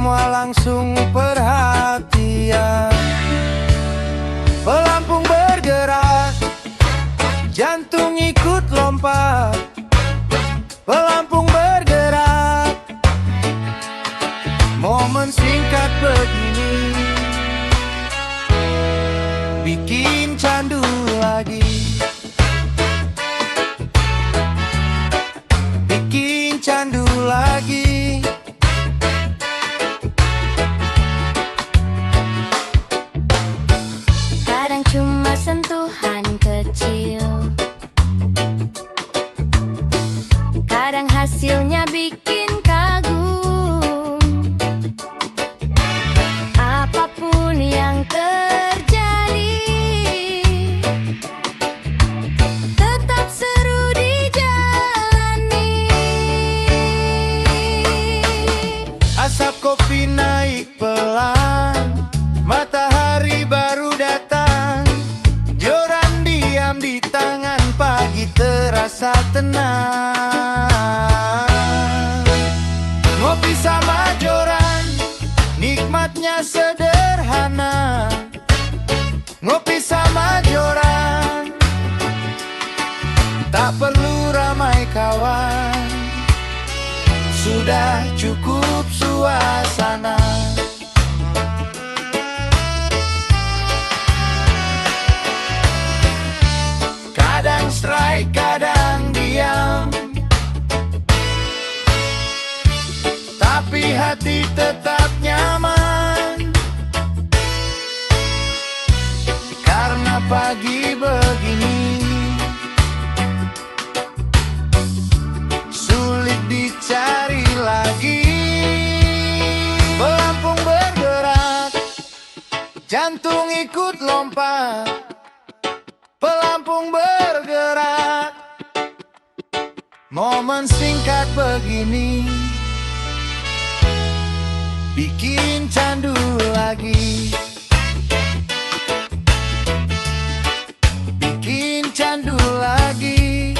semua langsung perhatian. Pelampung bergerak, jantung ikut lompat. Pelampung bergerak, momen singkat begini bikin candu lagi. Bikin candu lagi. Kadang cuma sentuhan kecil, kadang hasilnya bikin kagum. Apapun yang terjadi, tetap seru dijalani. Asap kopi naik pelan, matahari baru datang. Joran diam di tangan, pagi terasa tenang. Ngopi sama joran, nikmatnya sederhana. Ngopi sama joran, tak perlu ramai kawan, sudah cukup suasana. Kadang strike, kadang diam, tapi hati tetap nyaman. Karena pagi begini sulit dicari lagi. Pelampung bergerak, jantung ikut lompat. Pelampung bergerak, momen singkat begini bikin candu lagi. Bikin candu lagi.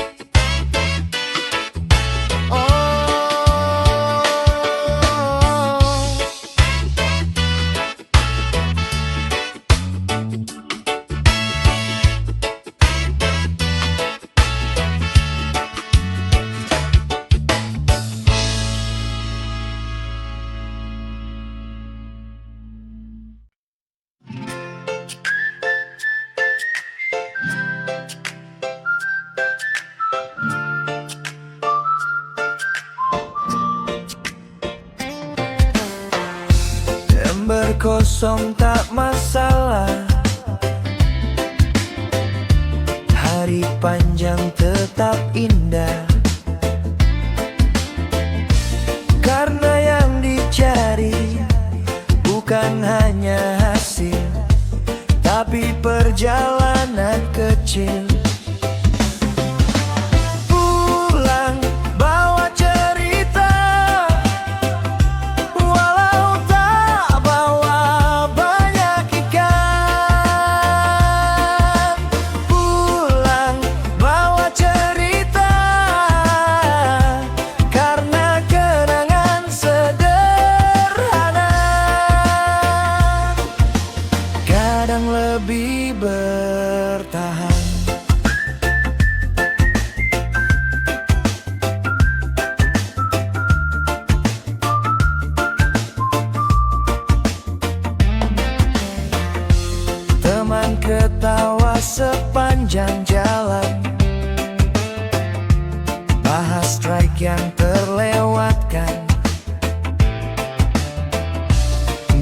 Ember kosong tak masalah, hari panjang tetap indah. Karena yang dicari bukan hanya hasil, tapi perjalanan kecil. Pulang bawa cerita, walau tak bawa banyak ikan. Pulang bawa cerita, karena kenangan sederhana kadang lebih bertahan. Teman ketawa sepanjang jalan, bahas strike yang terlewatkan.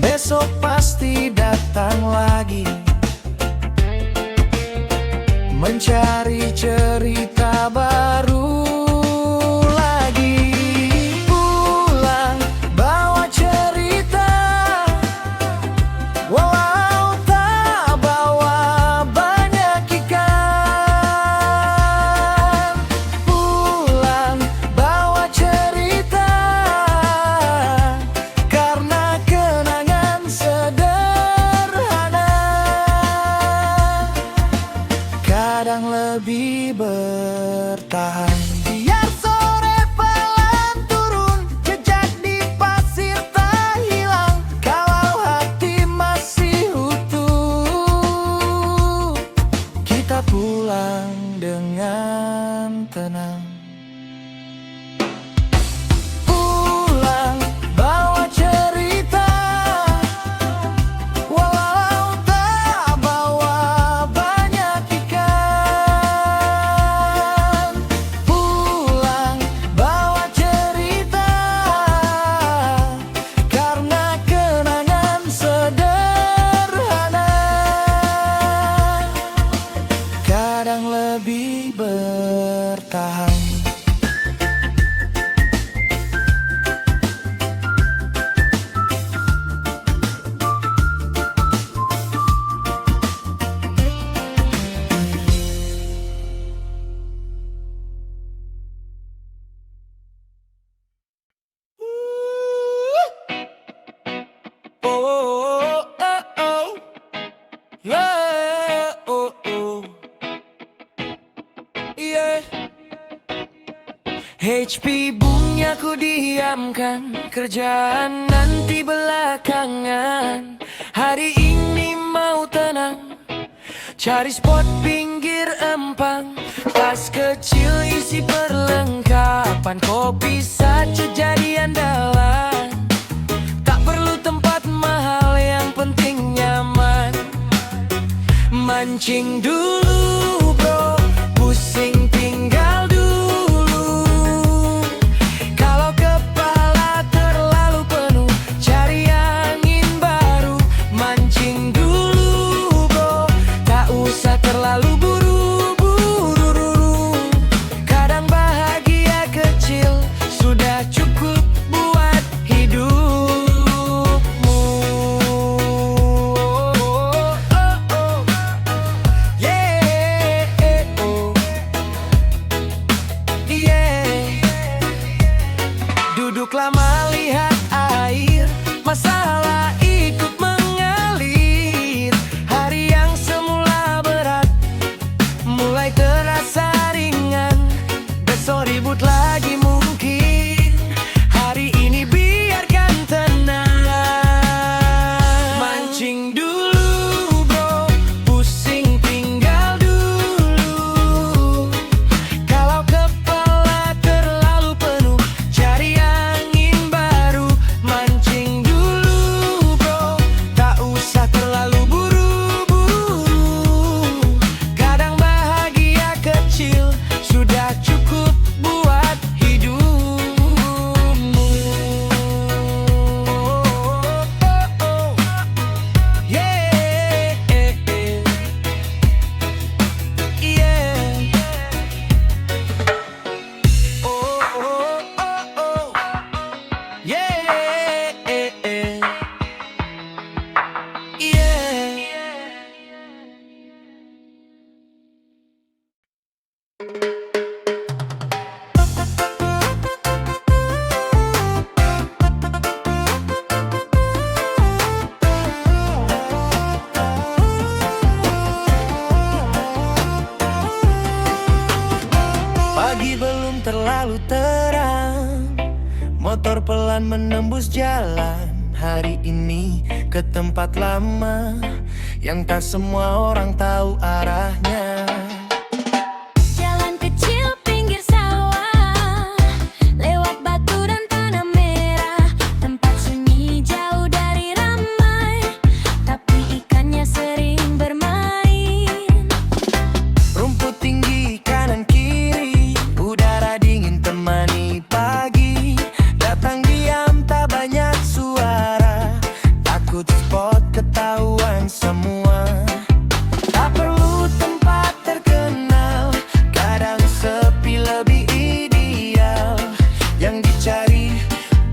Besok pasti datang lagi, mencari cerita baru lagi. Pulang bawa cerita, walau tak bawa banyak ikan. Pulang bawa cerita, karena kenangan sederhana kadang lebih Oh, oh, oh. Yeah, oh, oh. Yeah. HP bunyi aku diamkan, kerjaan nanti belakangan. Hari ini mau tenang, cari spot pinggir empang. Tas kecil isi perlengkapan, kopi saja jadi andalan. Tak perlu tempat mahal, yang penting nyaman. Mancing dulu bro, pusing tinggal dulu. Kalau kepala terlalu penuh, cari angin baru. Mancing dulu bro, tak usah terlalu buru-buru. Kadang bahagia kecil sudah cukup buat hidupmu. Duduklah melihat air, masalah ikut mengalir. Hari yang semula berat mulai terasa ringan. Besok ribut lagi mungkin, hari ini biarkan tenang. Mancing dulu bro, pusing tinggal dulu. Kalau kepala terlalu penuh, cari angin baru. Mancing dulu bro, tak usah terlalu buru-buru. Kadang bahagia kecil sudah cukup buat hidupmu. Yeah, yeah. Oh, oh, oh, oh. Yeah, yeah. Pagi belum terlalu terang, motor pelan menembus jalan. Hari ini ke tempat lama yang tak semua orang tahu arahnya. Jalan kecil pinggir sawah, lewat batu dan tanah merah. Tempat sunyi jauh dari ramai, tapi ikannya sering bermain. Rumput tinggi kanan kiri, udara dingin temani pagi. Datang diam tak banyak suara, takut spot ketahuan semua. Tak perlu tempat terkenal, kadang sepi lebih ideal. Yang dicari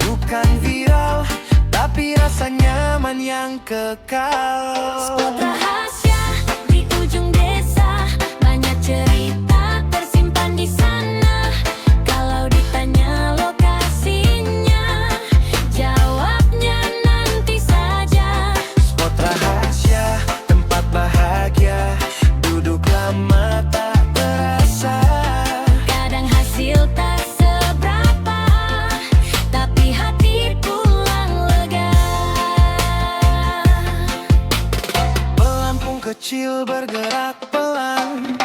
bukan viral, tapi rasa nyaman yang kekal. Spot rahasia di ujung desa, banyak cerita tersimpan di sana. Kalau ditanya lokasinya, jawabnya nanti saja. Spot rahasia, tempat bahagia, duduk lama tak terasa. Kadang hasil tak seberapa, tapi hati pulang lega. Pelampung kecil bergerak pelan,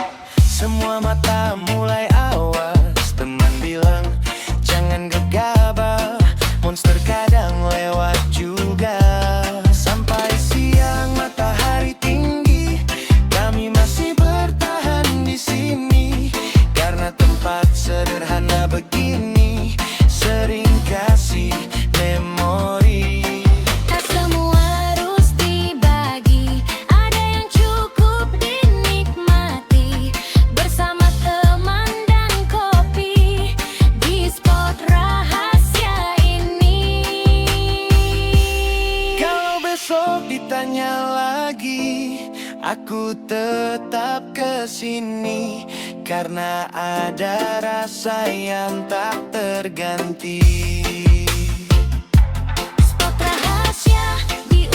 semua mata mulai awas. Teman bilang jangan gegabah, monster kadang lewat juga. Sampai siang matahari tinggi, kami masih bertahan di sini. Karena tempat sederhana begini sering kasih memori. Tak semua harus dibagi, ada yang cukup dinikmati bersama teman dan kopi di spot rahasia ini. Kalau besok ditanya lagi, aku tetap kesini. Karena ada rasa yang tak terganti. Spot rahasia di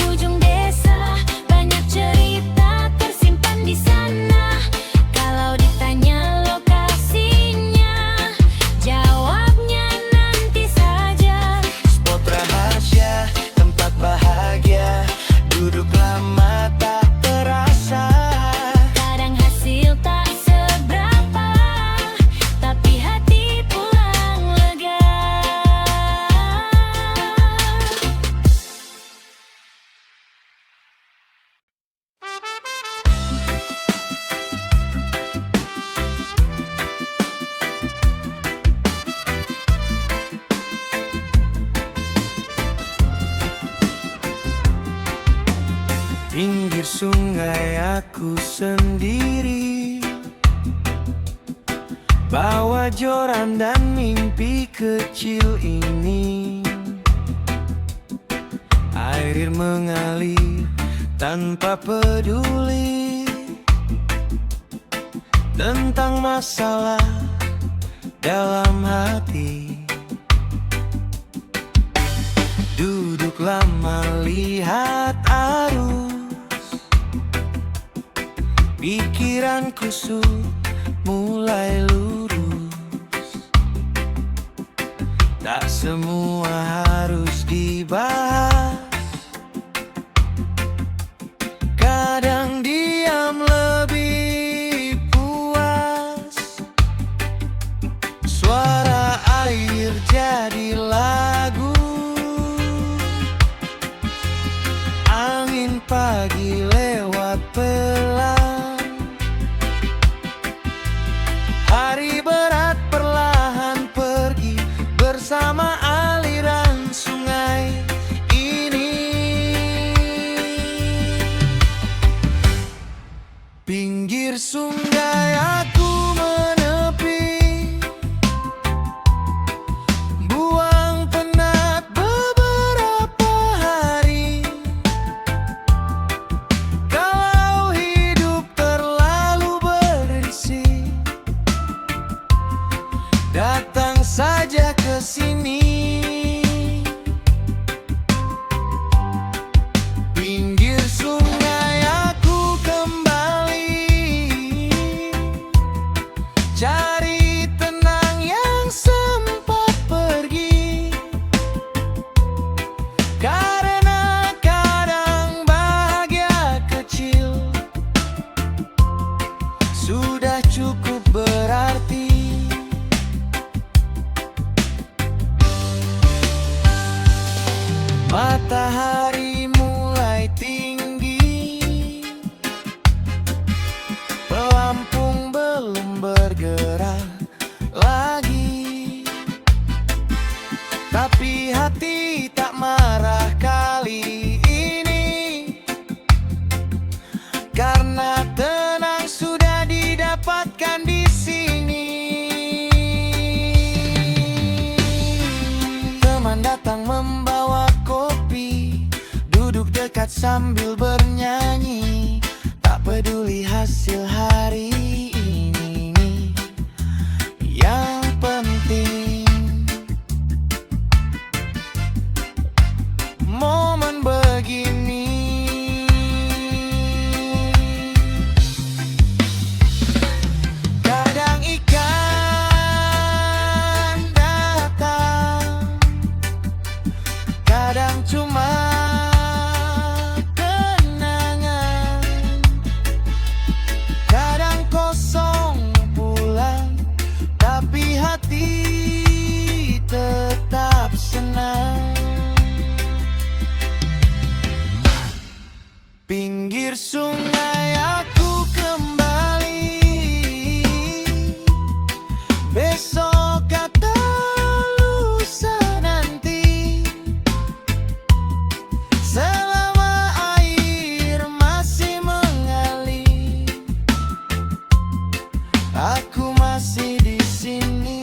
Pinggir sungai aku sendiri, bawa joran dan mimpi kecil ini. Air mengalir tanpa peduli tentang masalah dalam hati. Duduk lama lihat arus, pikiranku mulai lurus. Tak semua harus dibahas, kadang diam lebih puas. Suara air jadi lagu, angin pagi lewat pelan. Hari berat perlahan pergi bersama aliran sungai ini. Pinggir sungai aku menepi, buang penat beberapa hari. Kalau hidup terlalu berisi, datang saja ke sini. Pinggir sungai aku kembali, cari tenang yang sempat pergi. Karena kadang bahagia kecil sudah cukup berarti. Matahari mulai tinggi, pelampung belum bergerak lagi, tapi hati tak marah kali ini. Karena tenang sudah didapatkan di sini. Teman datang membawa kopi, duduk dekat sambil bernyanyi. Tak peduli hasil hari ini, yang penting momen begini. Kadang ikan datang, kadang cuma kenangan, kadang kosong pulang, tapi hati tetap senang. Pinggir sungai aku kembali, besok atau lusa nanti. Selama air masih mengalir, aku masih di sini.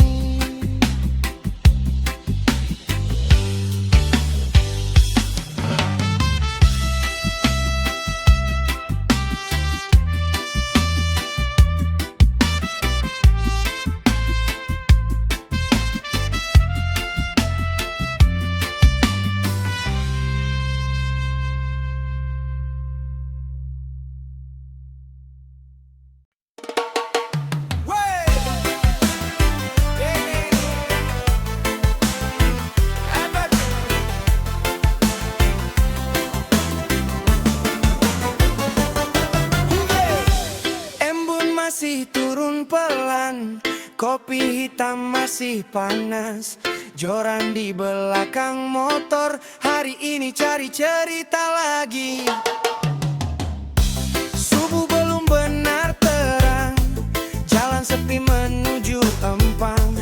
Masih turun pelan, kopi hitam masih panas, joran di belakang motor. Hari ini cari cerita lagi. Subuh belum benar terang, jalan sepi menuju Empang.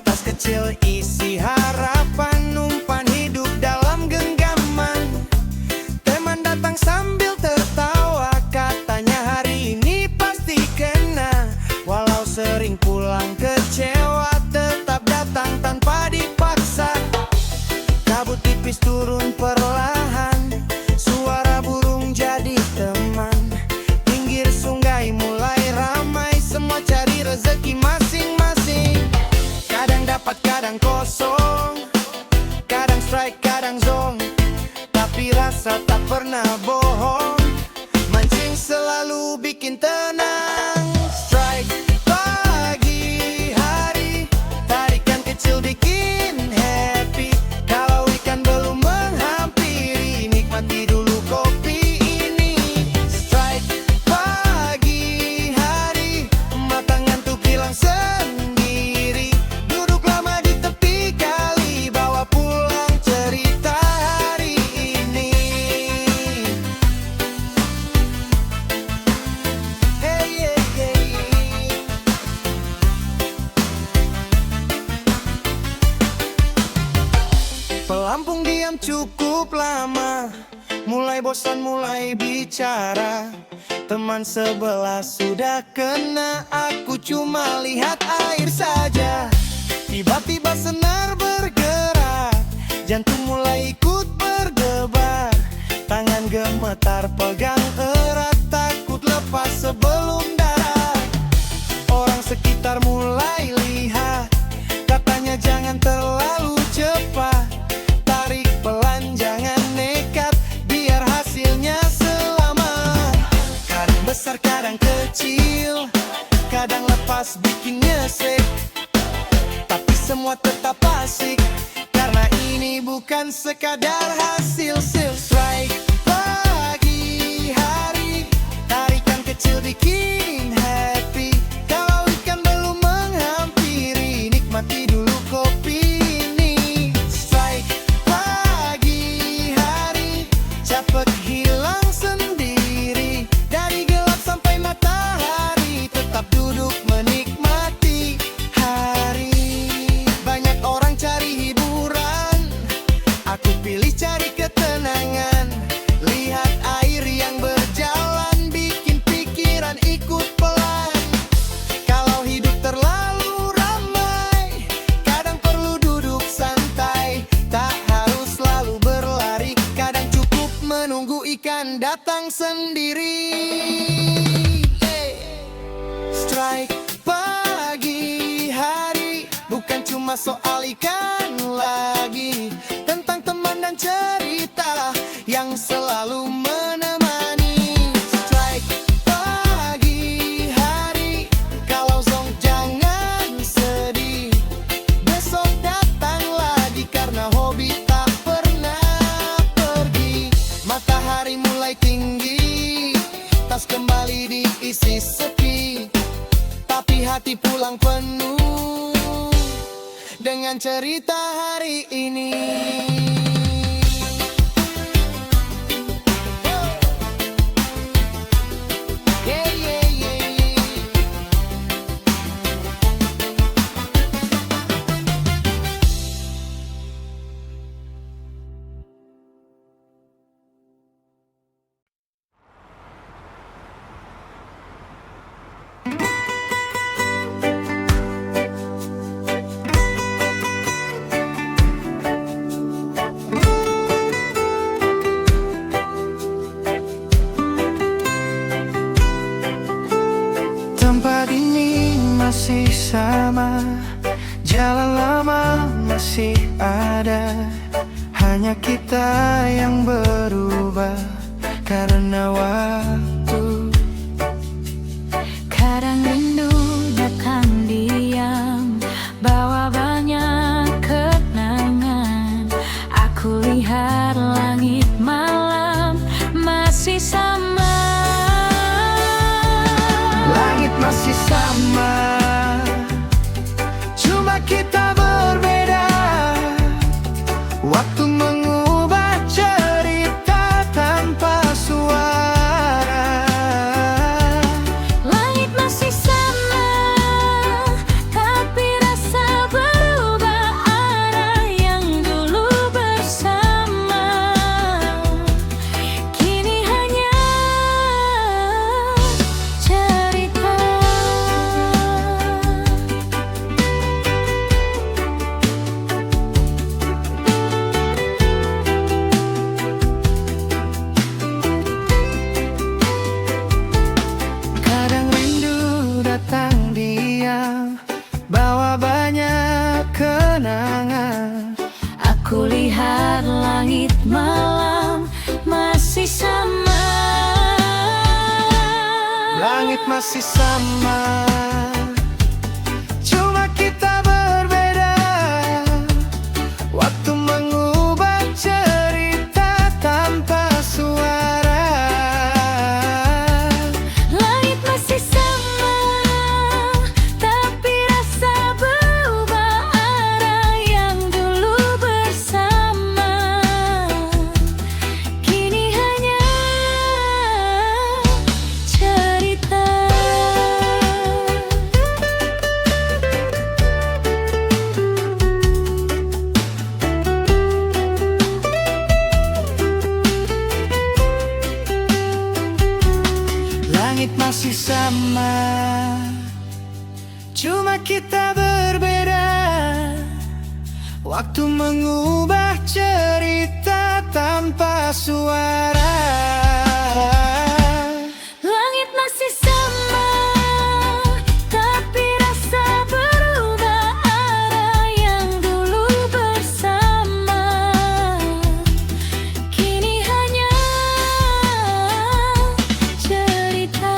Tas kecil isi harapan, umpan hidup dalam genggaman. Teman datang sambil tertawa, rasa tak pernah bohong, mancing selalu bikin tenang. Strike pagi hari, tarikan kecil bikin happy. Kalau ikan belum menghampiri, nikmati dulu kopi ini. Strike pagi hari, mata ngantuk hilang sendiri. Duduk lama di tepi kali, bawa pulang cerita hari ini. Hey, hey, hey. Pelampung diam cukup lama, mulai bosan mulai bicara. Teman sebelah sudah kena, aku cuma lihat air saja. Tiba-tiba senar bergerak, jantung mulai ikut berdebar. Tangan gemetar pegang erat, takut lepas sebelum darat. Orang sekitar mulai lihat, katanya jangan terlalu cepat. Tarik pelan jangan nekat, biar hasilnya selamat. Kadang besar kadang kecil, kadang lepas bikin nyesek, tapi semua tetap asik, karena ini bukan sekadar hasil strike pagi hari, tarikan kecil bikin happy. Kalau ikan belum menghampiri, nikmati dulu kopi ini. Strike pagi hari, cepet hilang sendiri. Dari gelap sampai matahari, tetap duduk menikmati hari. Banyak orang cari hiburan, aku pilih cari ketenangan. Lihat air yang berjalan, bikin pikiran ikut pelan. Kalau hidup terlalu ramai, kadang perlu duduk santai. Tak harus selalu berlari, kadang cukup menunggu ikan datang sendiri. Hey. Strike pagi hari, bukan cuma soal ikan lagi, tentang teman dan cerita yang selalu menemani. Strike pagi hari, kalau zong jangan sedih, besok datang lagi, karena hobi tak pernah pergi. Matahari mulai tinggi, tas kembali diisi sepi, tapi hati pulang penuh dengan cerita hari ini. Yeah, yeah, yeah, yeah. Tempat ini masih sama, jalan lama masih ada, hanya kita yang berubah karena waktu. Kadang rindu datang diam, bawa banyak kenangan. Aku lihat langit malam masih sama. Langit masih sama, cuma kita berbeda. Waktu mengubah cerita. Langit masih sama, cuma kita berbeda. Waktu mengubah cerita tanpa suara. Langit masih sama, tapi rasa berubah arah. Yang dulu bersama, kini hanya cerita. Langit masih sama, cuma kita berbeda. Waktu mengubah cerita tanpa suara. Langit masih sama, tapi rasa berubah arah. Yang dulu bersama, kini hanya cerita.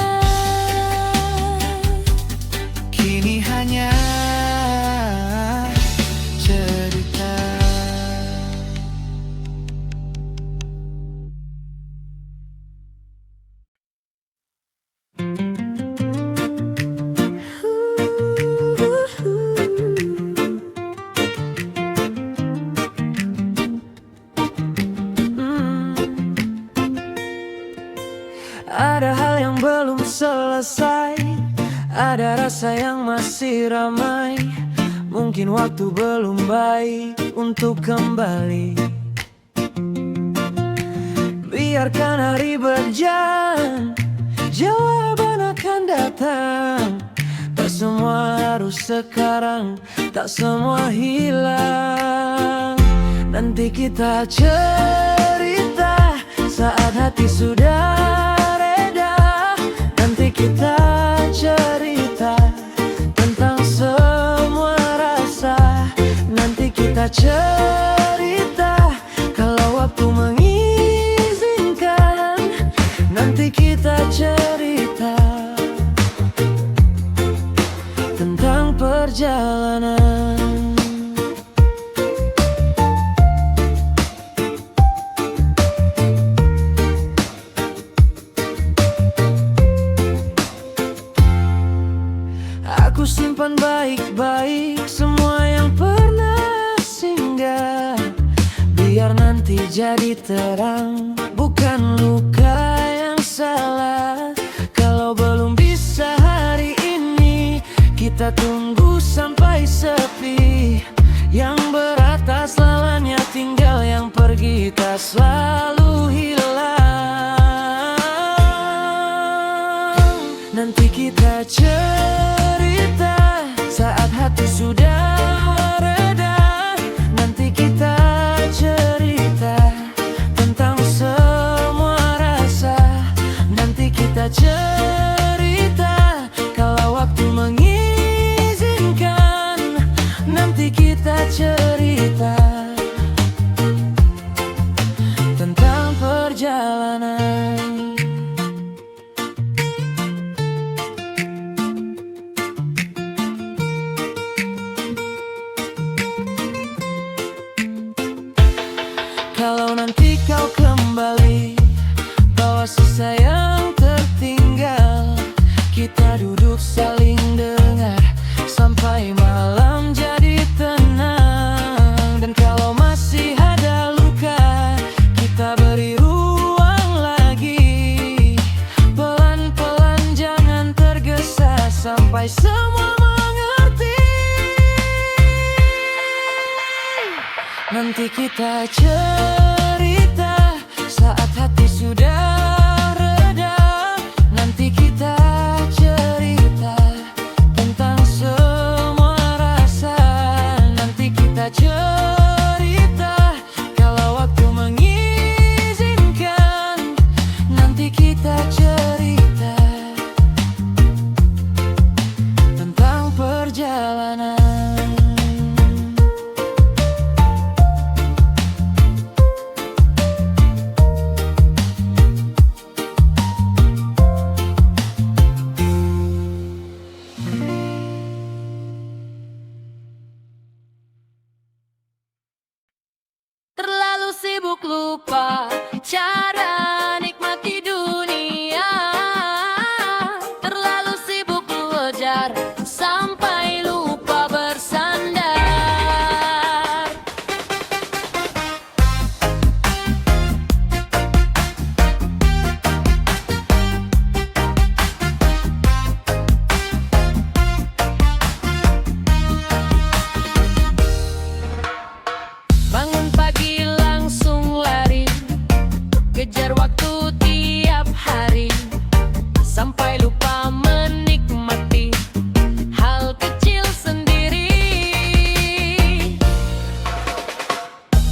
Kini hanya cerita. Ada hal yang belum selesai, ada rasa yang masih ramai. Mungkin waktu belum baik untuk kembali. Biarkan hari berjalan, jawaban akan datang. Tak semua harus sekarang, tak semua hilang. Nanti kita cerita saat hati sudah reda. Nanti kita cerita tentang semua rasa. Nanti kita cerita kalau waktu mengizinkan. Nanti kita cerita tentang perjalanan. Aku simpan baik-baik semua yang pernah singgah, biar nanti jadi terang, bukan luka yang salah. Kalau belum bisa hari ini, kita tunggu sampai sepi. Yang beratas lawannya tinggal, yang pergi tak selalu hilang. Nanti kita cerita saat hati sudah reda. Nanti kita cerita tentang semua rasa. Nanti kita cerita kalau waktu mengizinkan. Nanti kita cerita tentang perjalanan. Kalau nanti kau kembali, bawa sisa yang tertinggal. Kita duduk saling dengar sampai malam jadi tenang. Dan kalau masih ada luka, kita beri ruang lagi. Pelan-pelan jangan tergesa sampai semua mengerti. Nanti kita cerita saat hati sudah reda. Nanti kita cerita tentang semua rasa. Nanti kita cerita kalau waktu mengizinkan. Nanti kita cerita tentang perjalanan. lupa cara nikmati dunia. Terlalu sibuk mengejar sampai lupa bersandar. Bangun pagi langsung lari, kejar waktu tiap hari, sampai lupa menikmati hal kecil sendiri.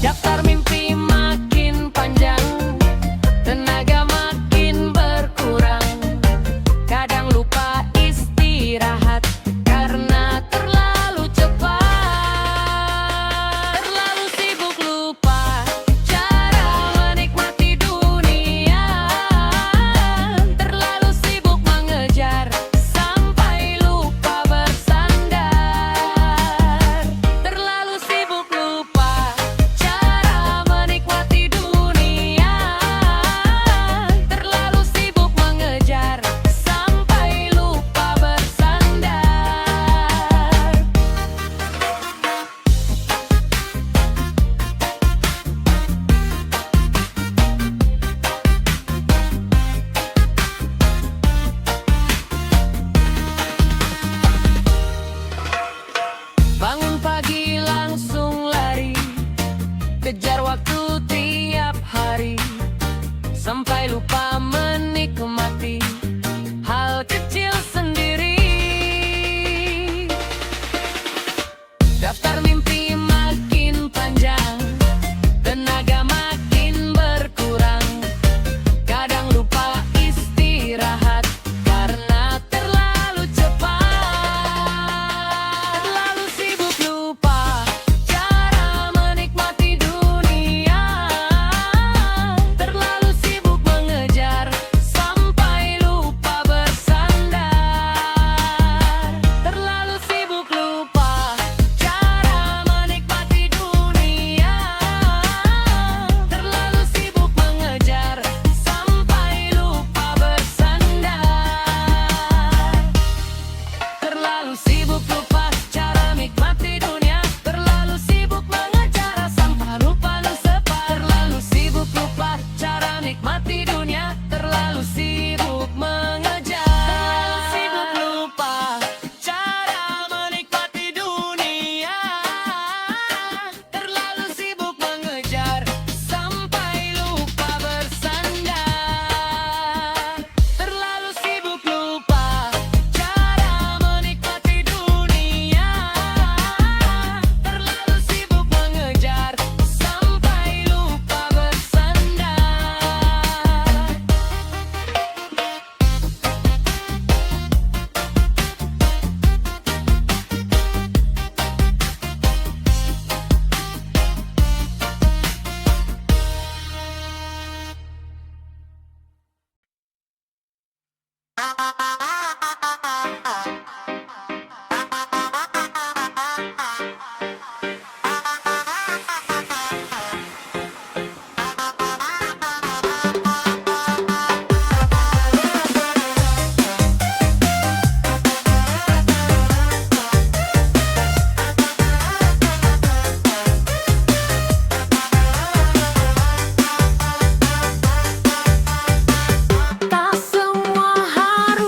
Daftar mimpi makin panjang, tenaga makin berkurang. Kadang lupa istirahat karena terlalu cepat. Terlalu sibuk lupa cara menikmati dunia. Terlalu sibuk mengejar sampai lupa bersandar. Terlalu sibuk lupa cara menikmati dunia. Terlalu sibuk mengejar sampai lupa bersandar. Bangun pagi langsung lari, kejar waktu tiap hari, sampai lupa menikmati hal kecil sendiri. Daftar mimpi makin panjang, tenaga makin berkurang. Kadang lupa istirahat karena terlalu cepat. Terlalu sibuk lupa cara menikmati dunia. Terlalu sibuk mengejar sampai lupa bersandar. Terlalu sibuk lupa cara menikmati dunia. Terlalu sibuk mengejar sampai lupa bersandar. Terlalu sibuk lupa cara nikmati dunia. Terlalu sibuk mengejar sampai lupa sebar. Terlalu sibuk lupa cara nikmati dunia. Terlalu sibuk mengejar. Sibuk lupa cara menikmati dunia. Terlalu sibuk mengejar sampai lupa bersandar. Terlalu sibuk lupa cara menikmati dunia. Terlalu sibuk mengejar sampai lupa Tak semua harus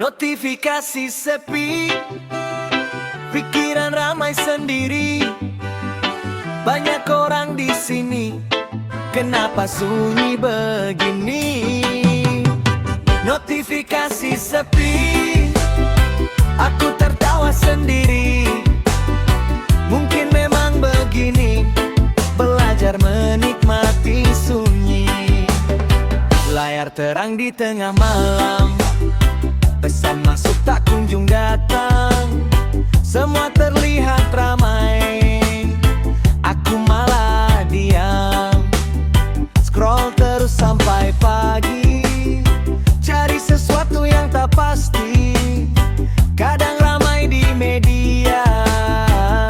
Notifikasi sepi, pikiran ramai sendiri. Banyak orang di sini, kenapa sunyi begini? Notifikasi sepi, aku tertawa sendiri. Mungkin memang begini, belajar menikmati sunyi. Layar terang di tengah malam, pesan masuk tak kunjung datang. Semua terlihat ramai, aku malah diam. Scroll terus sampai pagi, cari sesuatu yang tak pasti. Kadang ramai di media,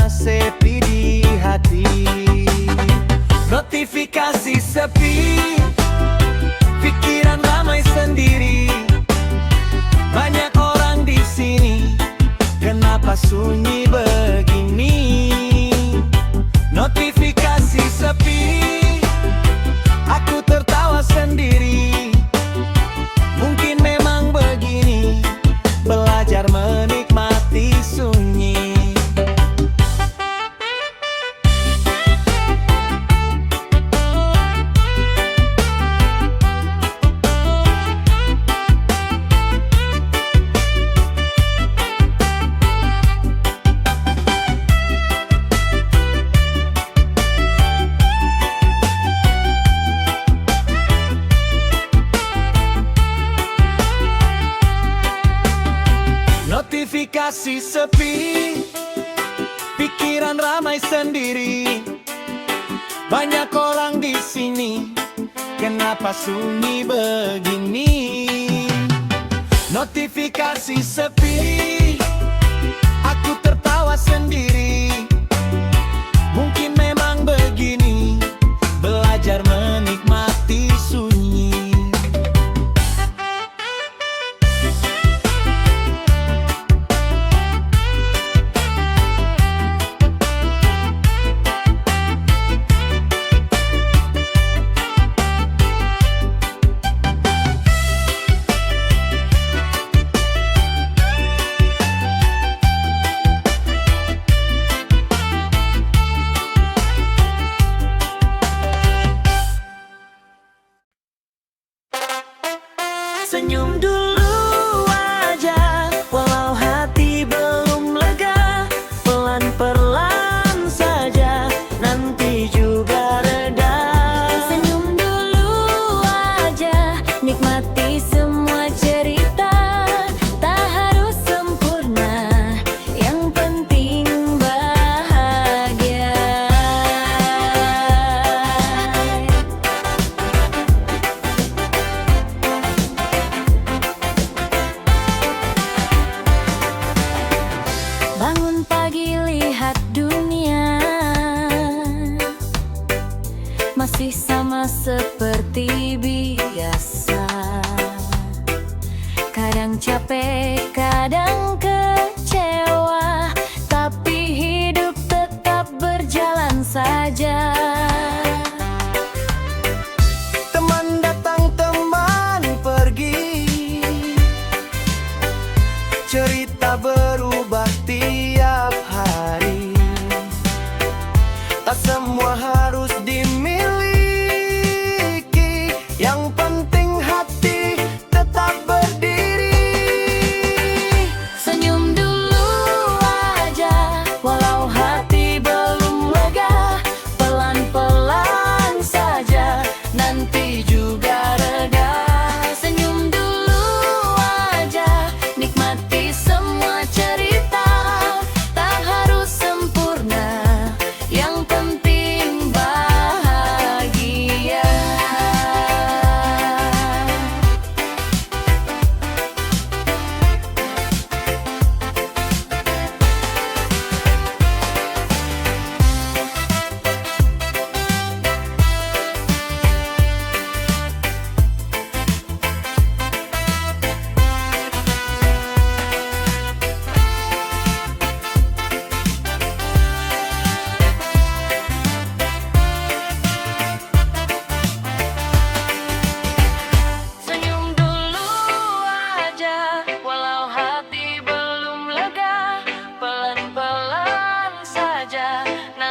sepi di hati. Notifikasi sepi, pikiran ramai sendiri. Banyak orang di sini, kenapa sunyi begini? Notifikasi sepi, aku tertawa sendiri. Mungkin memang begini, belajar menikmati sunyi. Notifikasi sepi, pikiran ramai sendiri. Banyak orang di sini, kenapa sunyi begini? Notifikasi sepi, aku tertawa sendiri. Mungkin memang begini, belajar menikmati sunyi. Senyum dulu aja, walau hati belum lega. Pelan-pelan saja, nanti juga reda. Senyum dulu aja, nikmati semua cerita. Tak harus sempurna, yang penting bahagia. Bangun pagi lihat dunia masih sama seperti biasa. Kadang capek, kadang kecewa, tapi hidup tetap berjalan saja. Teman datang, teman pergi, cerita berubah tiap hari. Tak semua harus dimiliki, yang penting hati tetap berdiri. Senyum dulu aja, walau hati belum lega. Pelan-pelan saja, nanti juga reda. Senyum dulu aja, nikmati semua cerita. Tak harus sempurna, yang penting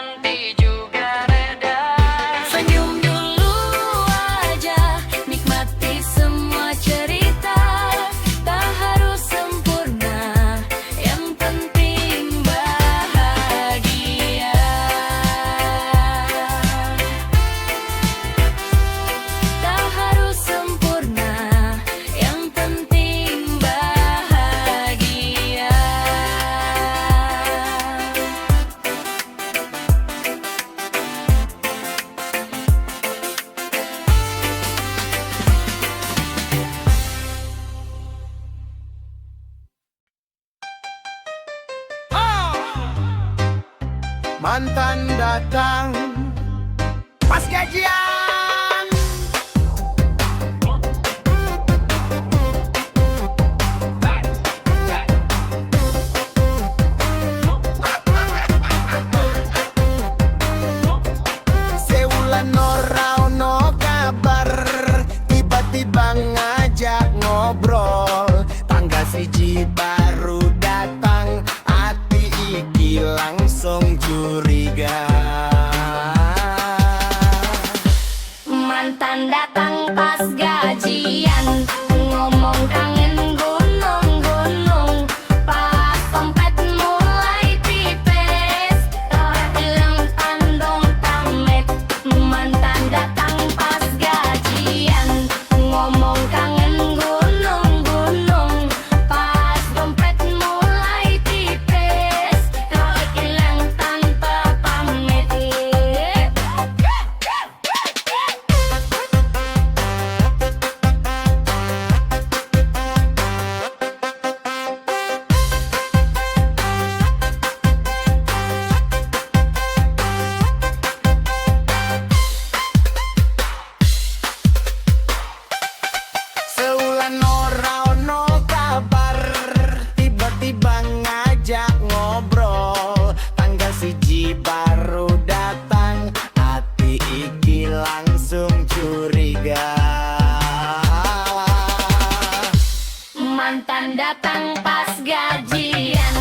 nanti juga reda. Senyum dulu aja, nikmati semua cerita. Tak harus sempurna, yang penting bahagia. Tak harus sempurna, yang penting bahagia. Mantan datang pas gajian. Seulan norau no kabar, tiba-tiba ngajak ngobrol. Tanggal siji baru datang, hati iki langsung curiga. Mantan datang pas gajian, ngomong kangen gunung-gunung. Pas dompet mulai tipis, hilang tandong pamit. Mantan datang pas gajian, ngomong kangen gunung-gunung. Pas dompet mulai tipis, hilang tanpa pamit. Seulan norau no kabar, tiba-tiba ngajak ngobrol. Tanggal siji baru datang, hati iki langsung curiga. Mantan datang pas gajian,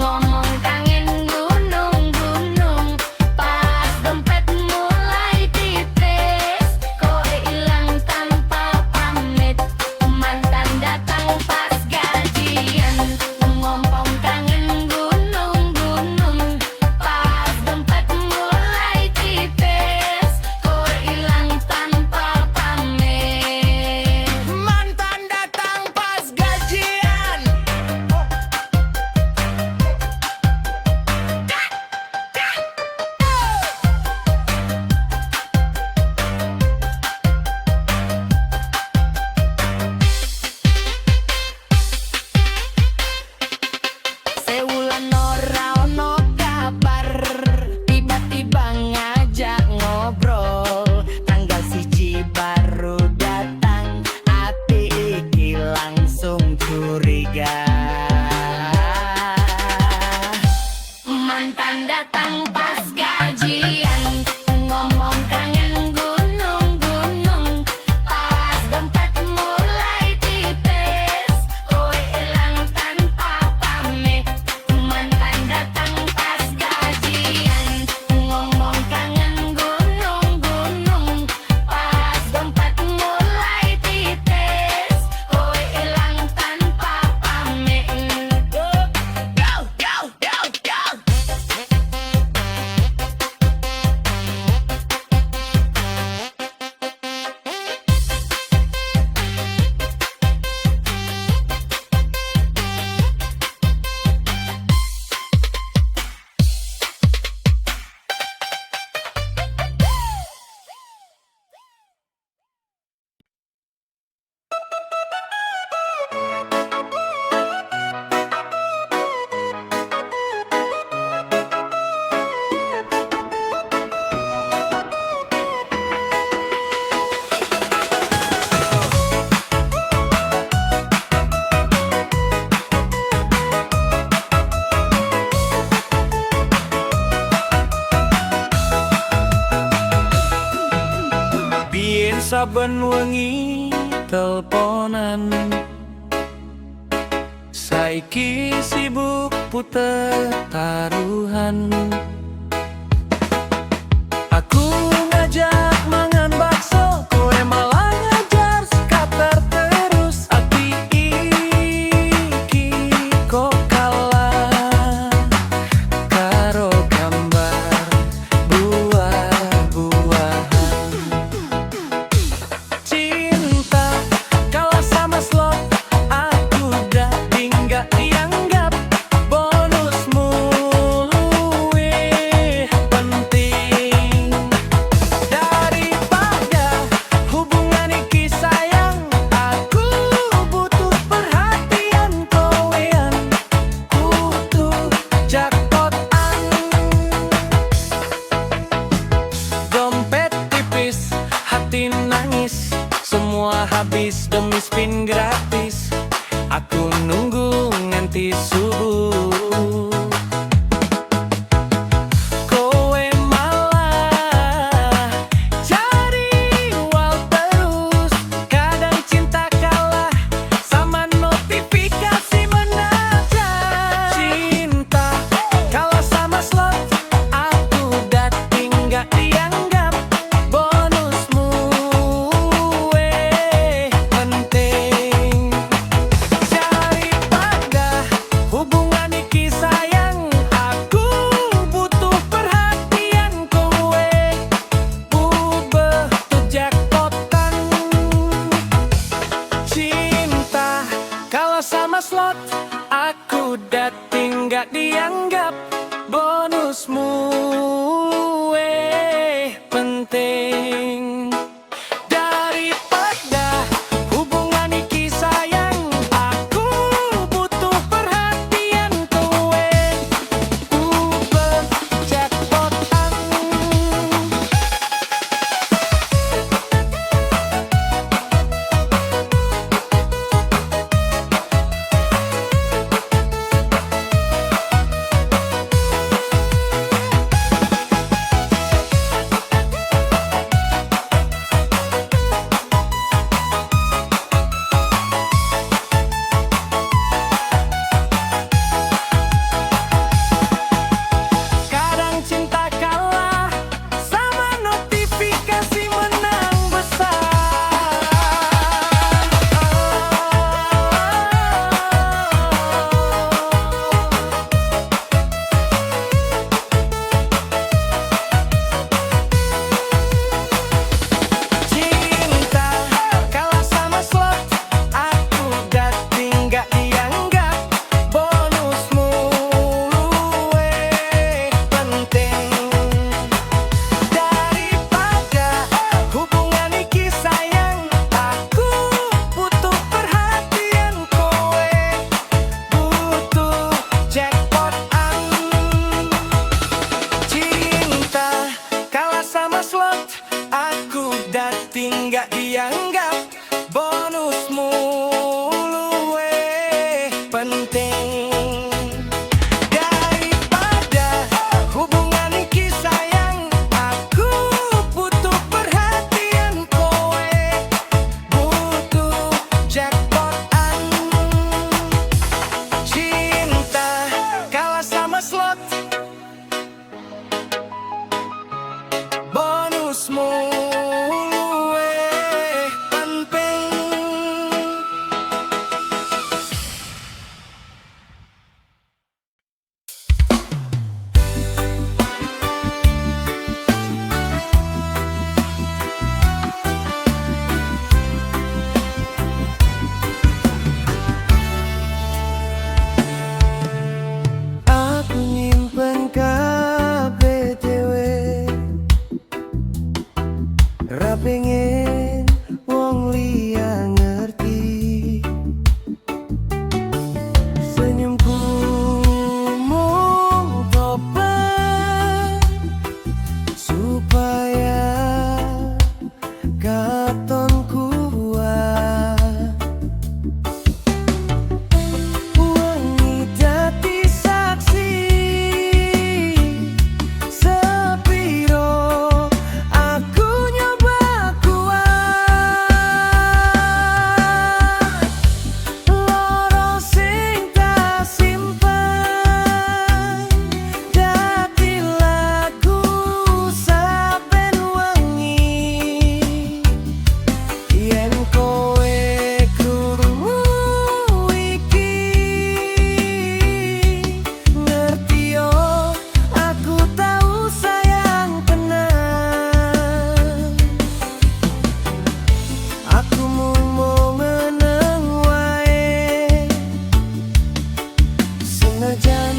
ngomong kangen gunung-gunung. Pas dompet mulai tipis, kok hilang tanpa pamit. Mantan datang pas gajian, ngomong kangen gunung-gunung. Pas dompet mulai tipis, kok hilang tanpa pamit. Mantan datang pas gajian. Seulan norau no kabar, tiba-tiba ngajak ngobrol. Tanggal siji baru datang, hati iki langsung curiga. Mantan datang pas gajian, ngomong kangen gunung-gunung. Pas dompet mulai tipis, kok hilang tanpa pamit. Mantan datang pas gajian, ngomong kangen gunung-gunung. Pas dompet mulai tipis, kok hilang tanpa pamit. Go, go, go, go. saben wengi telponan. Saiki sibuk puter taruhan. habis demi spin gratis. Aku nunggu nganti subuh. Kowe malah cari wal terus. Kadang cinta kalah sama notifikasi mendadak. Cinta kalah sama slot, aku dating gak dianggap. Bonusmu penting. Daripada hubungan iki sayang, aku butuh perhatian kowe. Ubah tuh jackpotan. Cinta kalah sama slot, aku dating gak dianggap. Bonusmu penting. Daripada hubungan iki sayang, aku butuh perhatian kowe. Ubah jackpotan. Kadang cinta kalah sama notifikasi menang besar. Cinta kalah sama slot, aku dating gak dianggap. Bonusmu penting. Daripada hubungan iki sayang, aku butuh perhatian kowe. Butuh jackpotan. Cinta kalah sama slot, aku dating gak dianggap. Bonusmu penting. Daripada hubungan iki sayang, aku butuh perhatian kowe. Butuh jackpotan. Cinta kalah sama slot, bonusmu penting. Aku nyimpen kabeh dhewe, ra pengen wong liya ngerti. Senyumku mung topan supaya katon kuat. Wangi dadi saksi sepiro aku nyoba kuat. Loro sing tak simpen dadi lagu saben wengi. Yen kowe krungu iki, ngerti yo aku tau sayang tenan. Aku mung mau meneng wae, senajan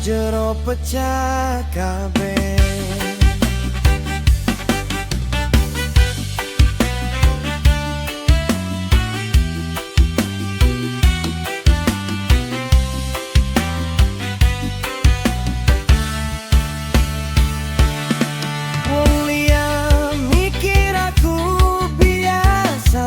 jero pecah kabeh. Wong liya mikir aku biasa,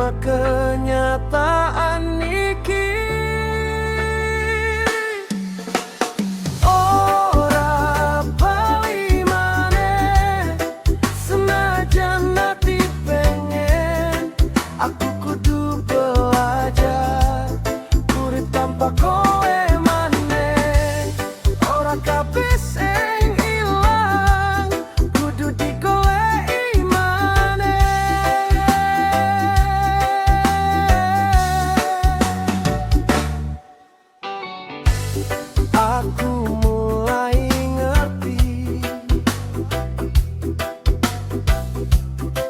nerima kenyataan iki. Ora bali maneh, senajan ati pengen, aku kudu belajar urip tanpa kowe maneh. Ora kabeh sing ilang kudu digoleki maneh. Aku mulai ngerti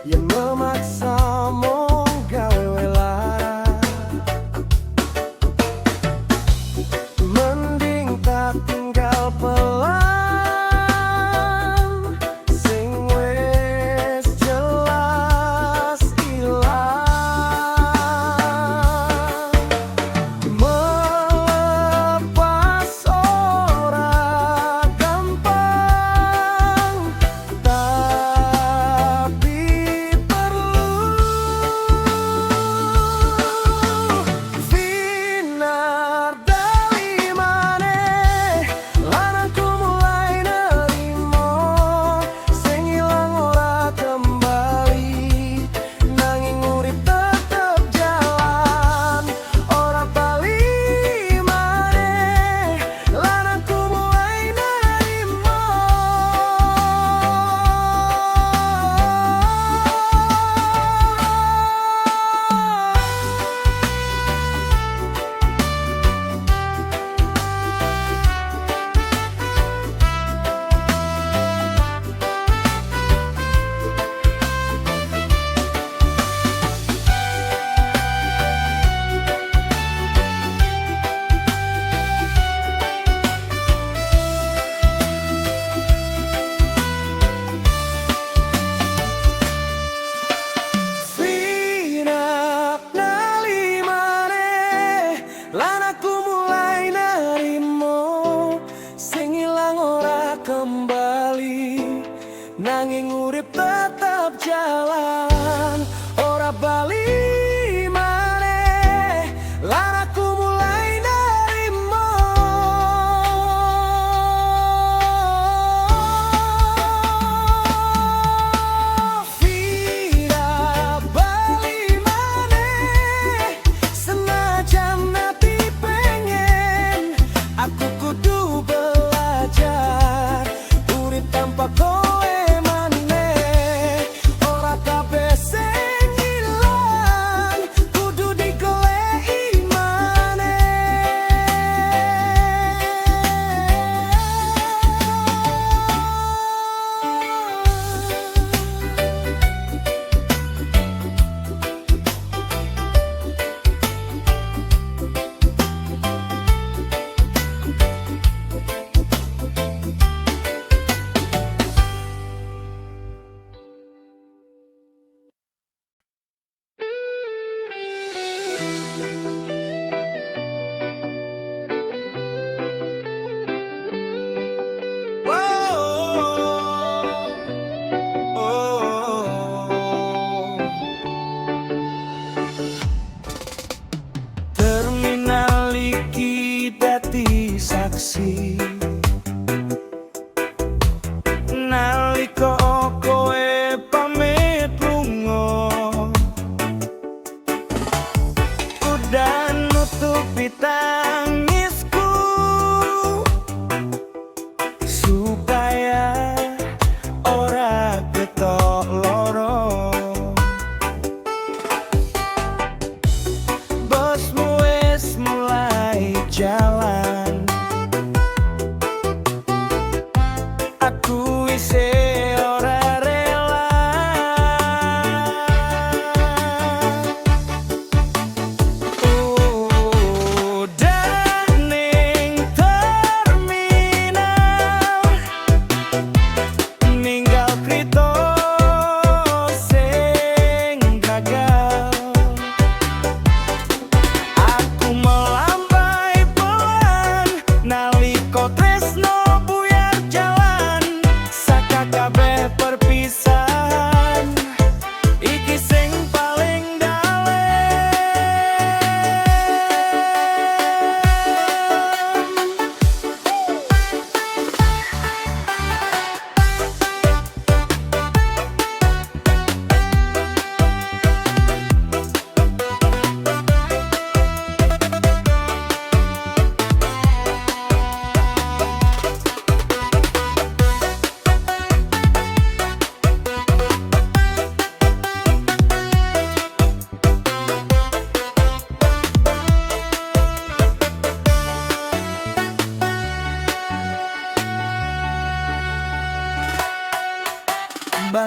yen memaksa mung gawe welara, mending tak tinggal pelan, sing wis jelas ilang. Melepas ora gampang, tapi perlu. Sinar dari maneh, lan aku mulai nerimo, sing ilang ora kembali, nanging urip tetep jalan. Ora bali maneh, lan aku mulai nerimo. Sinak nali maneh, lan aku mulai nerimo, sing ilang ora kembali, nanging urip tetep jalan. Ora bali maneh, lan aku mulai nerimo. Vira bali maneh, senajan ati pengen, aku kudu belajar urip tanpa kowe maneh. Ora kabeh sing ilang kudu digoleki terminal iki dadi saksi nalika kowe pamit lunga. Udah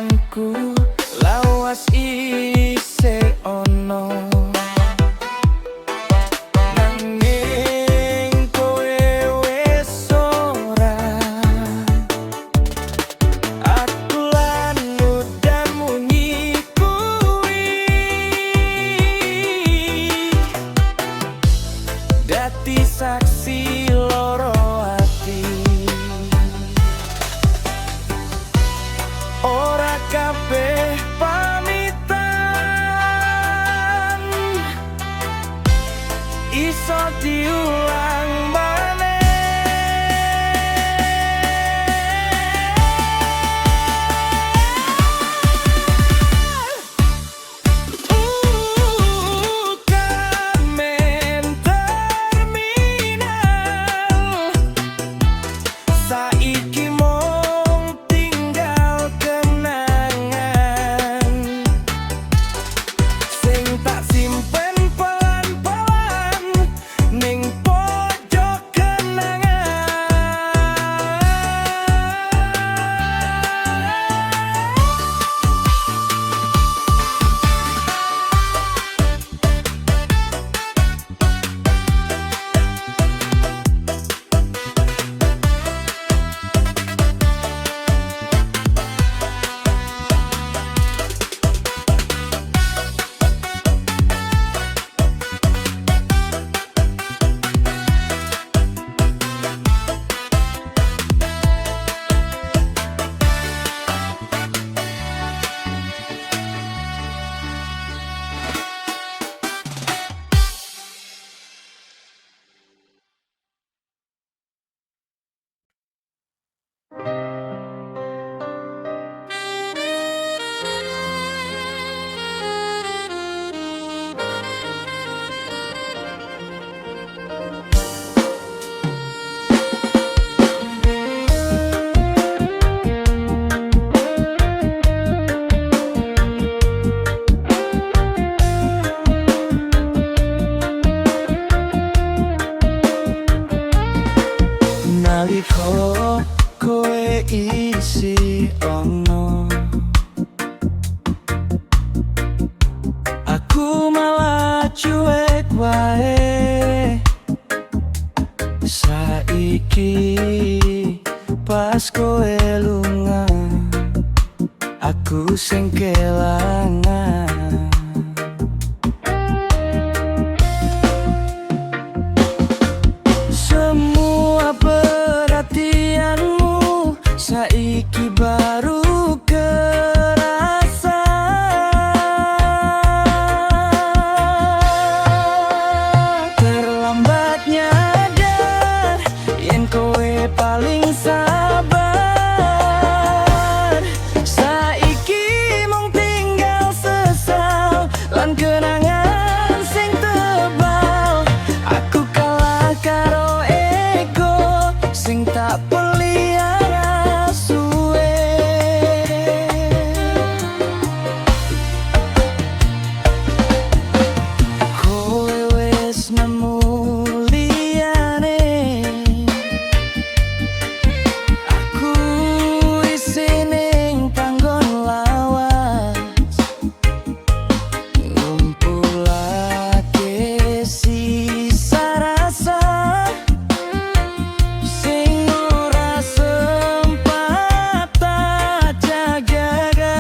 pikiranku lawas isih ono. Nanging kowe wis ora, aku lan udamu ngikuti. Dadi saksi loro ati, ora kabeh pamitan iso diulang maneh. Kamen terminal, saiki mung tinggal kenangan sing tak simpen pelan-pelan ning pojok kenangan. Naliko kowe isi ono, aku malah cuek wae. Saiki pas kowe lunga, aku sing kelangan. Semua perhatianmu saiki baru kerasa. Terlambat nyadar yen kowe paling sabar. Saiki mung tinggal sesal lan kenangan sing tebal. Aku kalah karo ego sing tak pelihara suwe. Kowe wis nemu liyane, aku isin ning panggon lawas. Ngumpulake sisa rasa sing ora sempat tak jaga.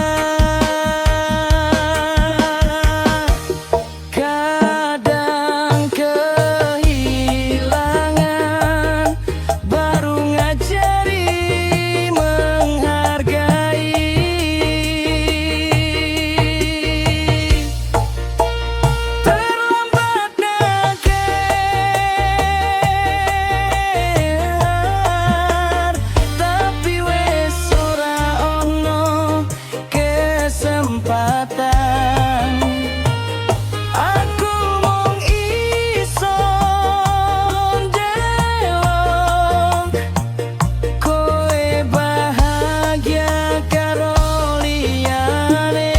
Kadang kehilangan baru ngajari menghargai. Terlambat nakar, tapi wis ora ono kesempatan. Aku mung iso ndelok kowe bahagia karo liyane.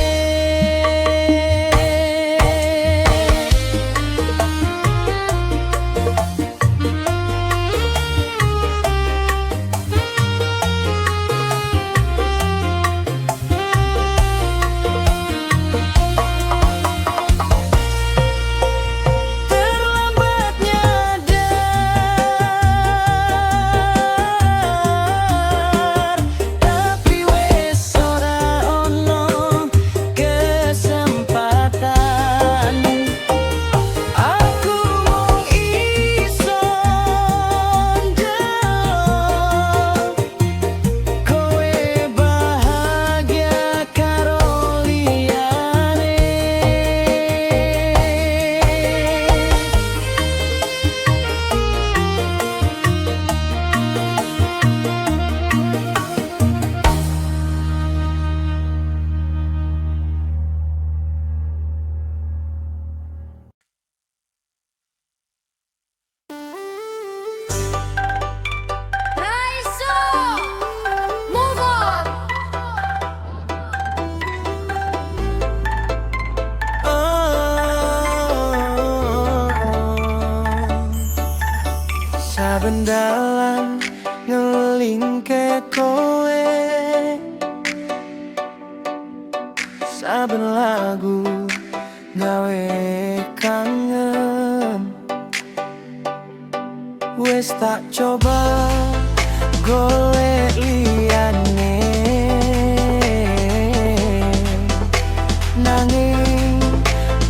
andalan ngelingke kowe. Saben lagu gawe kangen. Wes tak coba golek liyane, nanging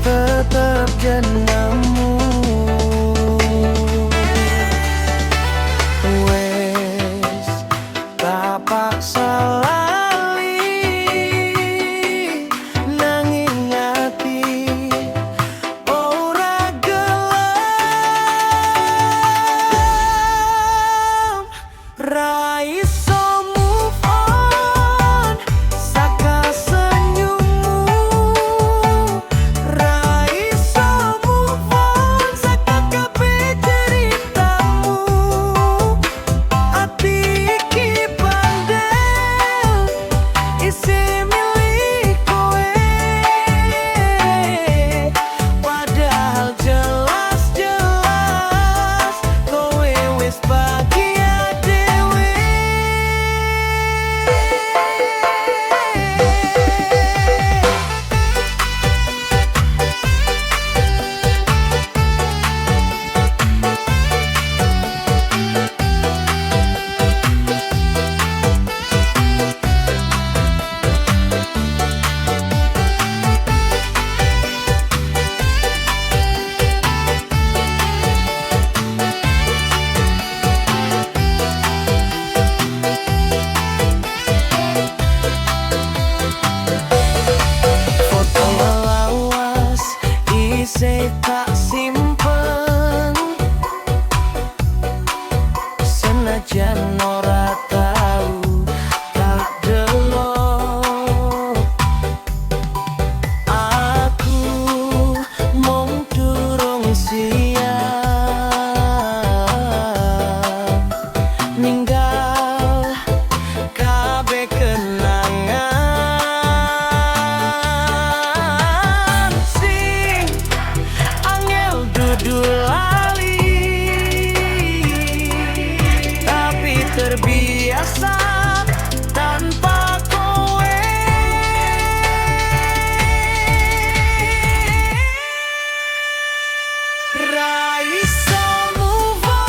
tetep jenengmu. Wes tak paksa lali, nanging ati ora gelem. Ra iso move on saka senyummu. Ra iso move on saka kabeh ceritamu. Ati iki pandel isi milik kowe, padahal jelas-jelas kowe wis bahagia dewe. Foto lawas isih tak simpen, senajan ora tau tak delok. Aku mung durung siap ninggal kabeh kenangan. Sing angel dudu lali, tapi terbiasa tanpa kowe. Ra iso move on,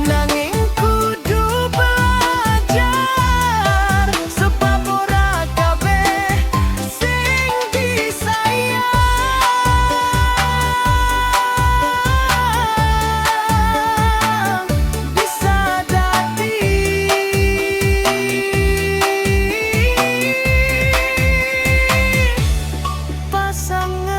nanging kudu belajar sebab ora kabeh sing disayang bisa dadi pasangan.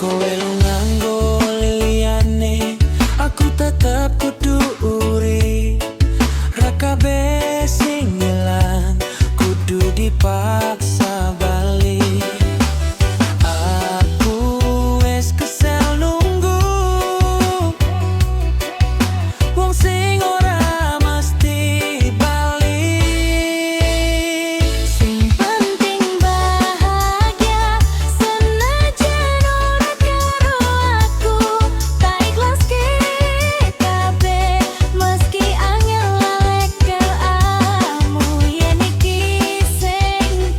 Kowe lu nganggo liyane, aku tetep kudu urip. Ra kabeh sing ilang kudu dipaksa balik. Aku wes kesel nunggu wong sing ora mesti balik. Sing penting bahagia, senajan ora karo aku. Tak ikhlas kabeh meski angel lalek ke amu. Yen iki sing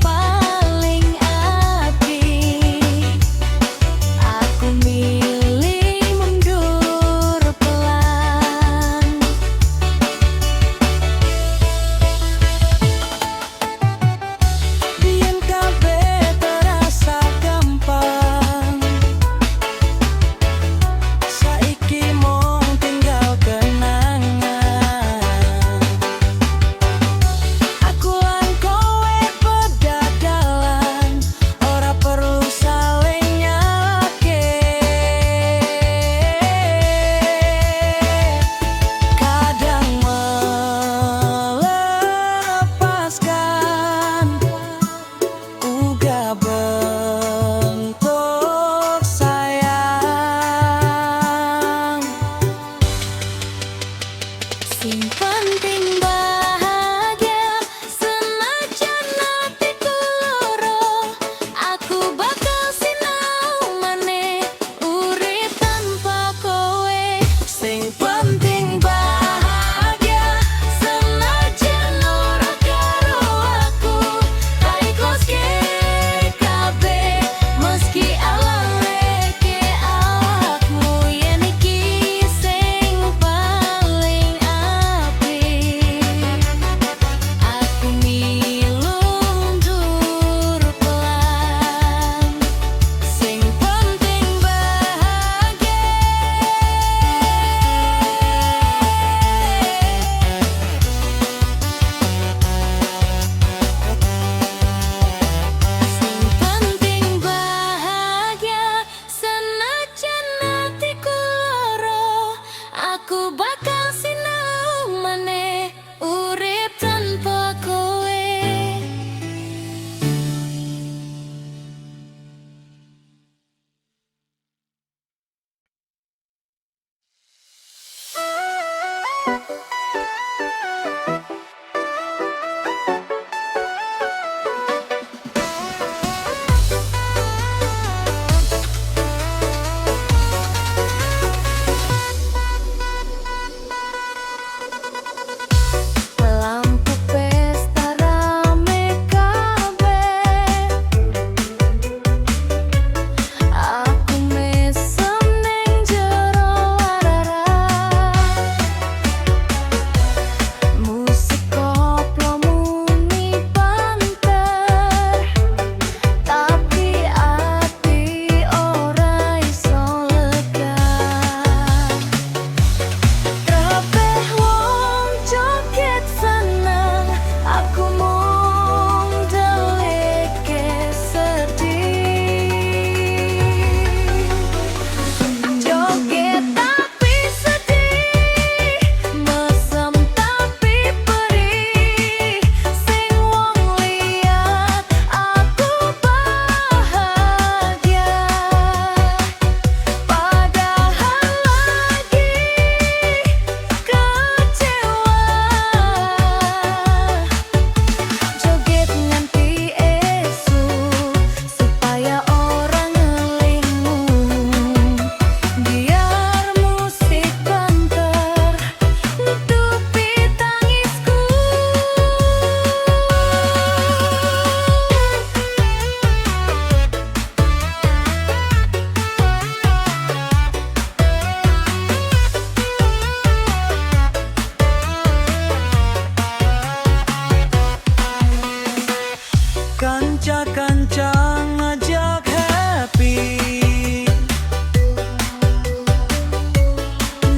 kanca-kanca ngajak happy.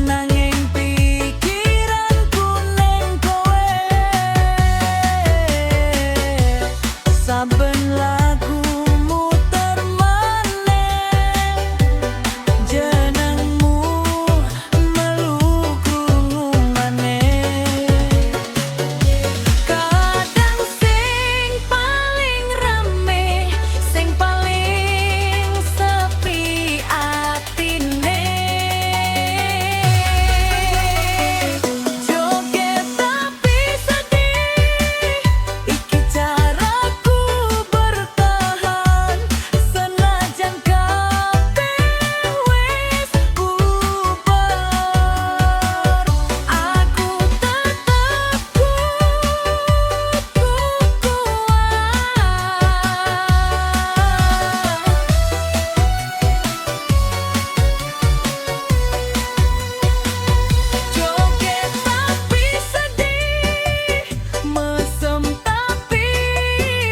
Nanging pikiranku neng kowe. Saben lagu muter maneh, jenengmu melu krungu maneh. Kadang sing paling rame, sing paling sepi atine. Joget tapi sedih, iki caraku bertahan. Senajan kabeh wis bubar, aku tetep kuat. Joget tapi sedih, mesem tapi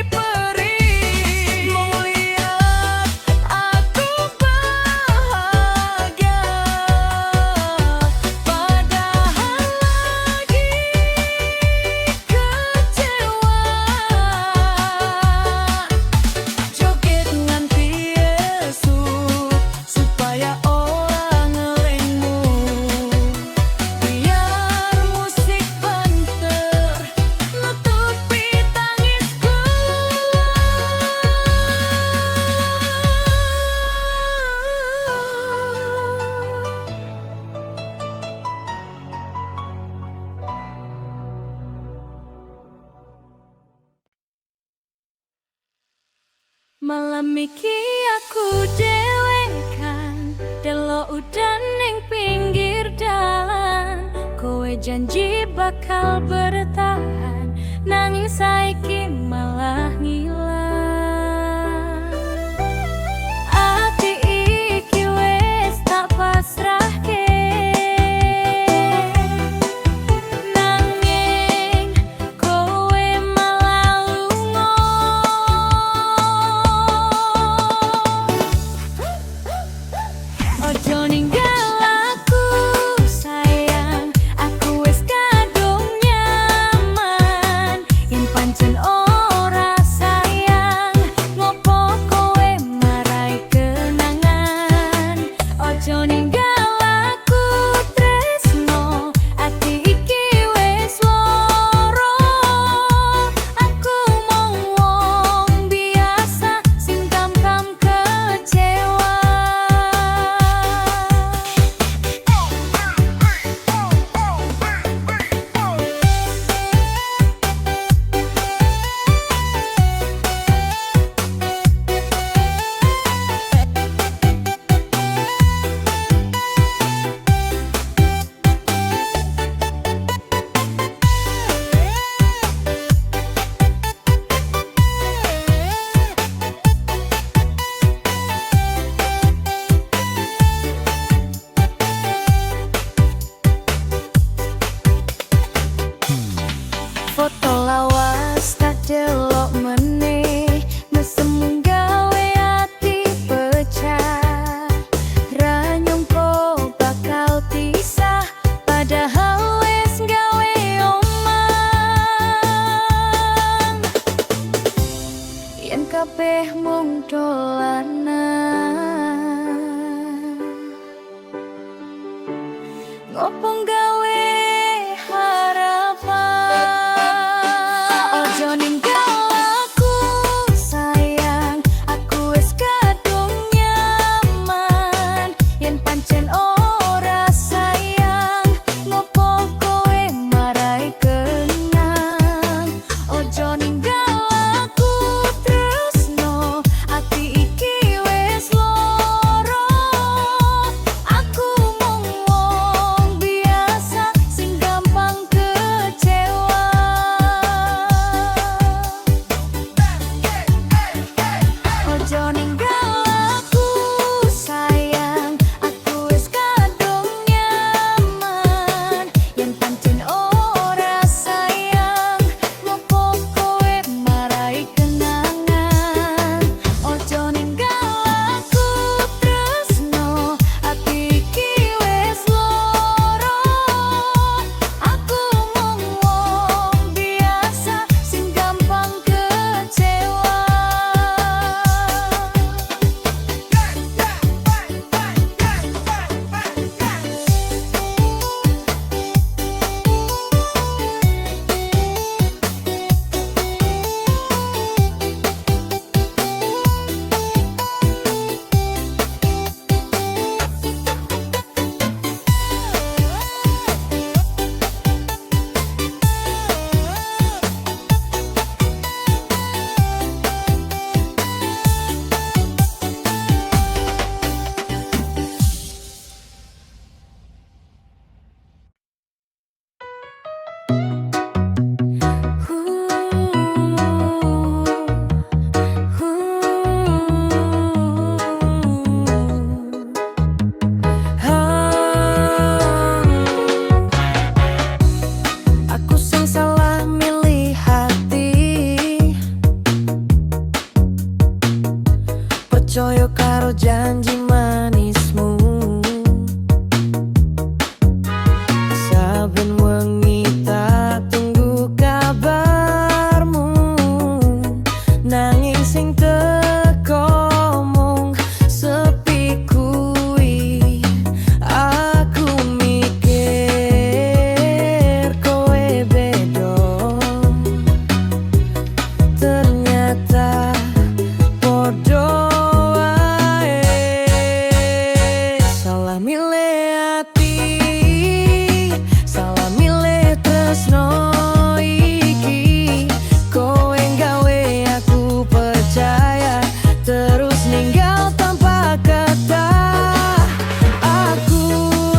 perih. Melihat aku bahagia, padahal lagi kecewa. Joget nganti esuk supaya orang ngelingmu, biar musik banter nutupi tangisku. Malam iki aku dewekan, delok udan ning pinggir dalan. Kowe janji bakal bertahan, nanging saiki malah ngilang. Ati iki wis tak pasrahke, nanging kowe malah lunga. Ojo ninggal aku sayang, aku wis kadung nyaman. Yen pancen ora sayang, ngopo kowe marai kenangan. Ojo ninggal aku tresno, ati iki wis loro. Aku mung wong biasa sing gampang kecewa. Foto lawas tak delok meneh, mesem gawe ati pecah. Ra nyangka bakal pisah, padahal wis gawe omah. Yen kabeh mung dolanan, ngopo gawe harapan. Ojo ninggal aku sayang, aku wis kadung nyaman. Yen pancen ora sayang, ngopo kowe marai kenang. Ojo ninggal aku tresno, ati iki wis loro. Aku mung wong biasa percaya karo janji manismu. Saben wengi tak tunggu kabarmu, nanging sing teko mung sepi kuwi. Aku mikir kowe beda, ternyata podo wae. Salah milih ati, salah milih tresno iki. Kowe nggawe aku percaya, terus ninggal tanpa kata. Aku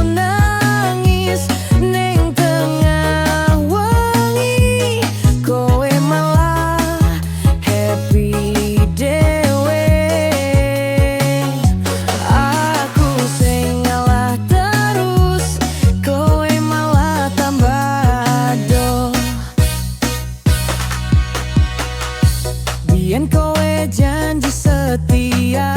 nangis ning tengah wengi, kowe malah happy dewe. Aku sing ngalah terus, kowe malah tambah adoh. Biyen kowe janji setia,